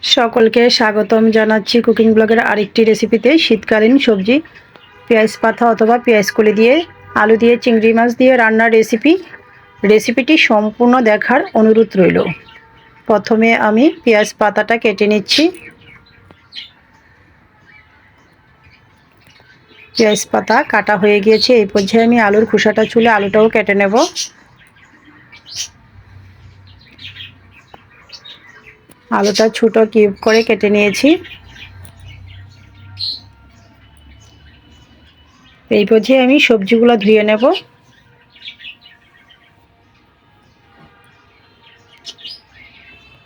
সকলকে স্বাগতম জানাচ্ছি কুকিং ব্লগের আরেকটি রেসিপিতে। শীতকালীন সবজি পেঁয়াজ পাতা অথবা পেঁয়াজ কলি দিয়ে আলু দিয়ে চিংড়ি মাছ দিয়ে রান্নার রেসিপিটি সম্পূর্ণ দেখার অনুরোধ রইল। প্রথমে আমি পেঁয়াজ পাতাটা কেটে নিচ্ছি। পেঁয়াজ পাতা কাটা হয়ে গিয়েছে। এই পর্যায়ে আমি আলুর খোসাটা ছুলে আলুটাও কেটে নেব। আলুটা ছোট কিউব করে কেটে নিয়েছি। এই পর্যায়ে আমি সবজিগুলো ধুয়ে নেব।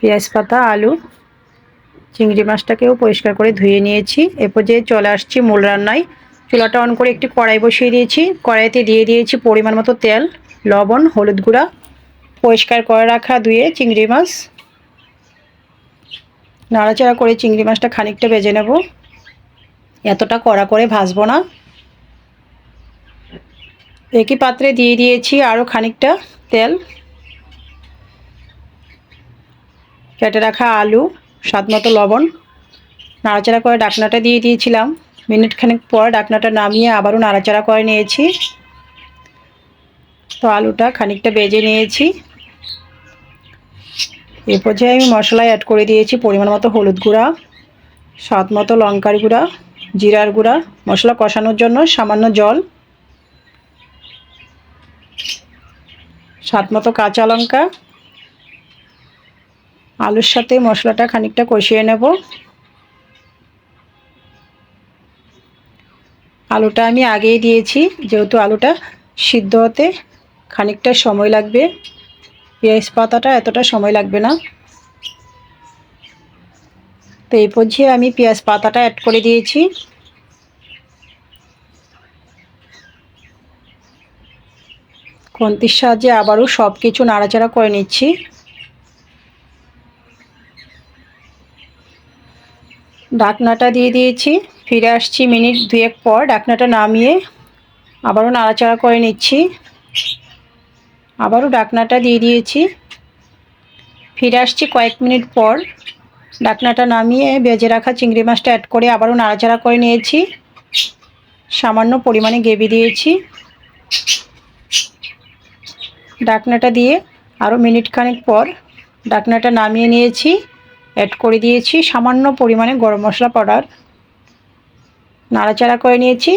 পেঁয়াজ পাতা, আলু, চিংড়ি মাছটাকেও পরিষ্কার করে ধুয়ে নিয়েছি। এ পর্যায়ে চলে আসছি মূল রান্নায়। চুলাটা অন করে একটি কড়াই বসিয়ে দিয়েছি। কড়াইতে দিয়ে দিয়েছি পরিমাণ মতো তেল, লবণ, হলুদ গুঁড়া, পরিষ্কার করে রাখা ধুয়ে চিংড়ি মাছ। নাড়াচাড়া করে চিংড়ি মাছটা খানিকটা ভেজে নেব, এতটা কড়া করে ভাজবো না। একই পাত্রে দিয়ে দিয়েছি আরও খানিকটা তেল, কেটে রাখা আলু, স্বাদ মতো লবণ, নাড়াচাড়া করে ঢাকনাটা দিয়ে দিয়েছিলাম। মিনিট খানেক পর ঢাকনাটা নামিয়ে আবারও নাড়াচাড়া করে নিয়েছি। তো আলুটা খানিকটা ভেজে নিয়েছি। এ পর্যায়ে আমি মশলা অ্যাড করে দিয়েছি পরিমাণ মতো হলুদ গুঁড়া, স্বাদ মতো লঙ্কার গুঁড়া, জিরার গুঁড়া, মশলা কষানোর জন্য সামান্য জল, স্বাদ মতো কাঁচা লঙ্কা। আলুর সাথে মশলাটা খানিকটা কষিয়ে নেব। আলুটা আমি আগেই দিয়েছি, যেহেতু আলুটা সিদ্ধ হতে খানিকটা সময় লাগবে। পেঁয়াজ পাতাটা এতটা সময় লাগবে না। তো এই পর্যায়ে আমি পেঁয়াজ পাতাটা অ্যাড করে দিয়েছি। খুন্তির সাহায্যে আবারও সব কিছু নাড়াচাড়া করে নিচ্ছি। ঢাকনাটা দিয়ে দিয়েছি। ফিরে আসছি মিনিট দুয়েক পর। ঢাকনাটা নামিয়ে আবারও নাড়াচাড়া করে নিচ্ছি। আবারও ঢাকনাটা দিয়ে দিয়েছি। ফিরে আসছি কয়েক মিনিট পর। ঢাকনাটা নামিয়ে ভেজে রাখা চিংড়ি মাছটা অ্যাড করে আবারও নাড়াচাড়া করে নিয়েছি। সামান্য পরিমাণে গ্রেভি দিয়েছি। ঢাকনাটা দিয়ে আরও মিনিট খানেক পর ঢাকনাটা নামিয়ে নিয়েছি। অ্যাড করে দিয়েছি সামান্য পরিমাণে গরম মশলা পাউডার। নাড়াচাড়া করে নিয়েছি।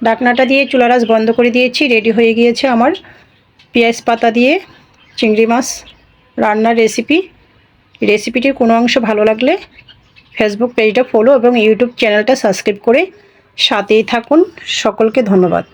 ঢাকনাটা দিয়ে চুলার আঁচ বন্ধ করে দিয়েছি। রেডি হয়ে গিয়েছে আমার পেঁয়াজ পাতা দিয়ে চিংড়ি মাছ রান্নার রেসিপিটির কোনো অংশ ভালো লাগলে ফেসবুক পেজটা ফলো এবং ইউটিউব চ্যানেলটা সাবস্ক্রাইব করে সাথেই থাকুন। সকলকে ধন্যবাদ।